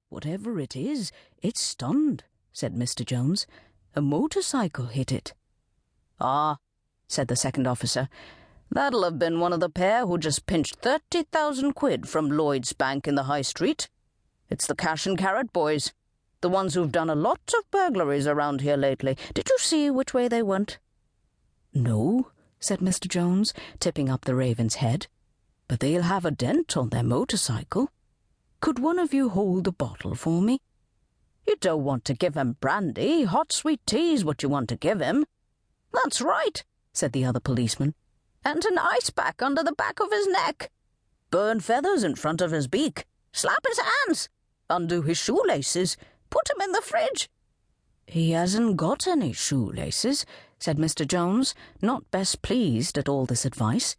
"Whatever it is, it's stunned," said Mr. Jones. "A motorcycle hit it." "Ah," said the second officer, "that'll have been one of the pair who just pinched 30,000 quid from Lloyd's Bank in the High Street. It's the Cash and Carrot boys, the ones who've done a lot of burglaries around here lately. Did you see which way they went?" "No," said Mr. Jones, tipping up the Raven's head, "but they'll have a dent on their motorcycle. Could one of you hold the bottle for me?" "You don't want to give him brandy. Hot sweet tea's what you want to give him." "That's right," said the other policeman. "And an ice pack under the back of his neck. Burn feathers in front of his beak. Slap his hands. Undo his shoelaces. Put him in the fridge." "He hasn't got any shoelaces," said Mr. Jones, not best pleased at all this advice.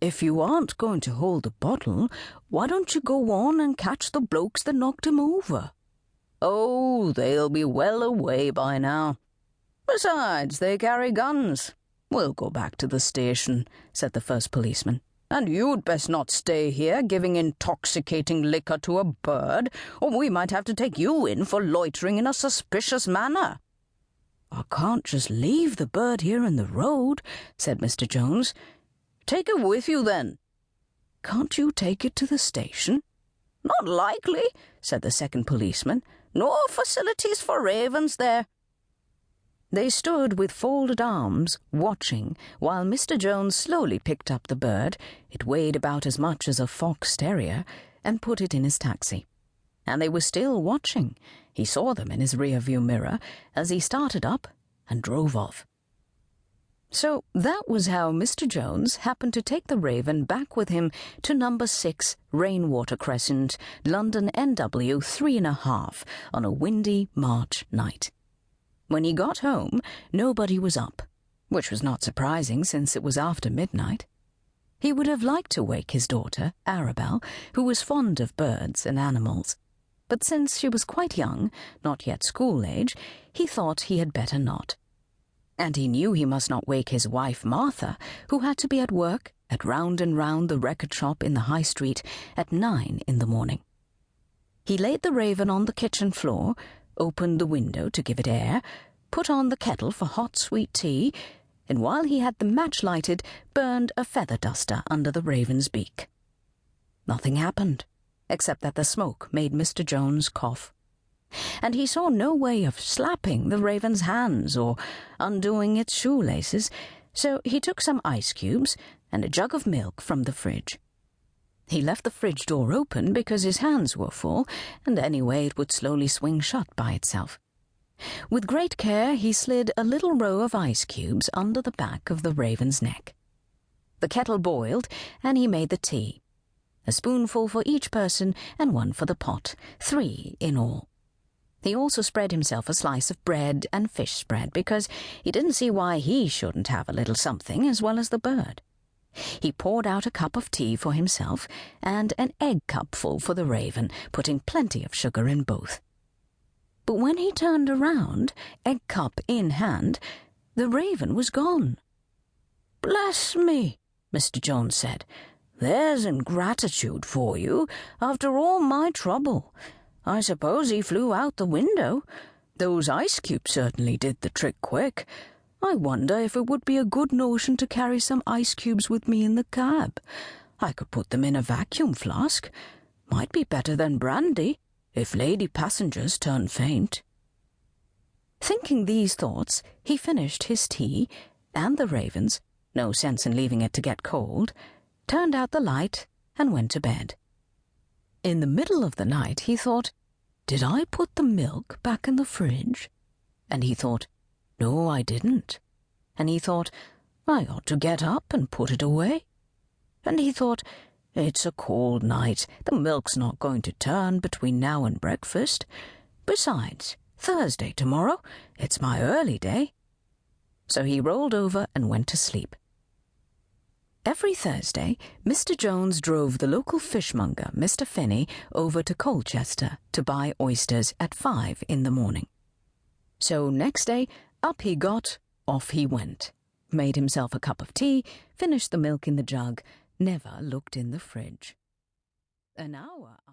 "If you aren't going to hold the bottle, why don't you go on and catch the blokes that knocked him over?" "Oh, they'll be well away by now. Besides, they carry guns. We'll go back to the station," said the first policeman. "And you'd best not stay here giving intoxicating liquor to a bird, or we might have to take you in for loitering in a suspicious manner." "I can't just leave the bird here in the road," said Mr. Jones. "Take it with you, then." "Can't you take it to the station?" "Not likely," said the second policeman. "No facilities for ravens there." They stood with folded arms, watching, while Mr. Jones slowly picked up the bird. It weighed about as much as a fox terrier, and put it in his taxi. And they were still watching. He saw them in his rear-view mirror as he started up and drove off. So that was how Mr. Jones happened to take the Raven back with him to number 6 Rainwater Crescent, London NW 3½, on a windy March night. When he got home, nobody was up, which was not surprising since it was after midnight. He would have liked to wake his daughter, Arabel, who was fond of birds and animals. But since she was quite young, not yet school-age, he thought he had better not. And he knew he must not wake his wife, Martha, who had to be at work at Round and Round the record shop in the High Street at 9 in the morning. He laid the Raven on the kitchen floor, opened the window to give it air, put on the kettle for hot sweet tea, and while he had the match lighted, burned a feather duster under the Raven's beak. Nothing happened, except that the smoke made Mr. Jones cough. And he saw no way of slapping the Raven's hands or undoing its shoelaces, so he took some ice cubes and a jug of milk from the fridge. He left the fridge door open because his hands were full, and anyway it would slowly swing shut by itself. With great care he slid a little row of ice cubes under the back of the Raven's neck. The kettle boiled, and he made the tea. A spoonful for each person and one for the pot, 3 in all. He also spread himself a slice of bread and fish spread because he didn't see why he shouldn't have a little something as well as the bird. He poured out a cup of tea for himself and an egg cupful for the Raven, putting plenty of sugar in both. But when he turned around, egg cup in hand, the Raven was gone. "Bless me," Mr. Jones said. "There's ingratitude for you, after all my trouble. I suppose he flew out the window. Those ice cubes certainly did the trick quick. I wonder if it would be a good notion to carry some ice cubes with me in the cab. I could put them in a vacuum flask. Might be better than brandy, if lady passengers turn faint." Thinking these thoughts, he finished his tea, and the Raven's, no sense in leaving it to get cold, turned out the light, and went to bed. In the middle of the night he thought, "Did I put the milk back in the fridge?" And he thought, "No, I didn't." And he thought, "I ought to get up and put it away." And he thought, "It's a cold night. The milk's not going to turn between now and breakfast. Besides, Thursday tomorrow. It's my early day." So he rolled over and went to sleep. Every Thursday, Mr. Jones drove the local fishmonger, Mr. Finney, over to Colchester to buy oysters at 5 in the morning. So next day, up he got, off he went, made himself a cup of tea, finished the milk in the jug, never looked in the fridge. An hour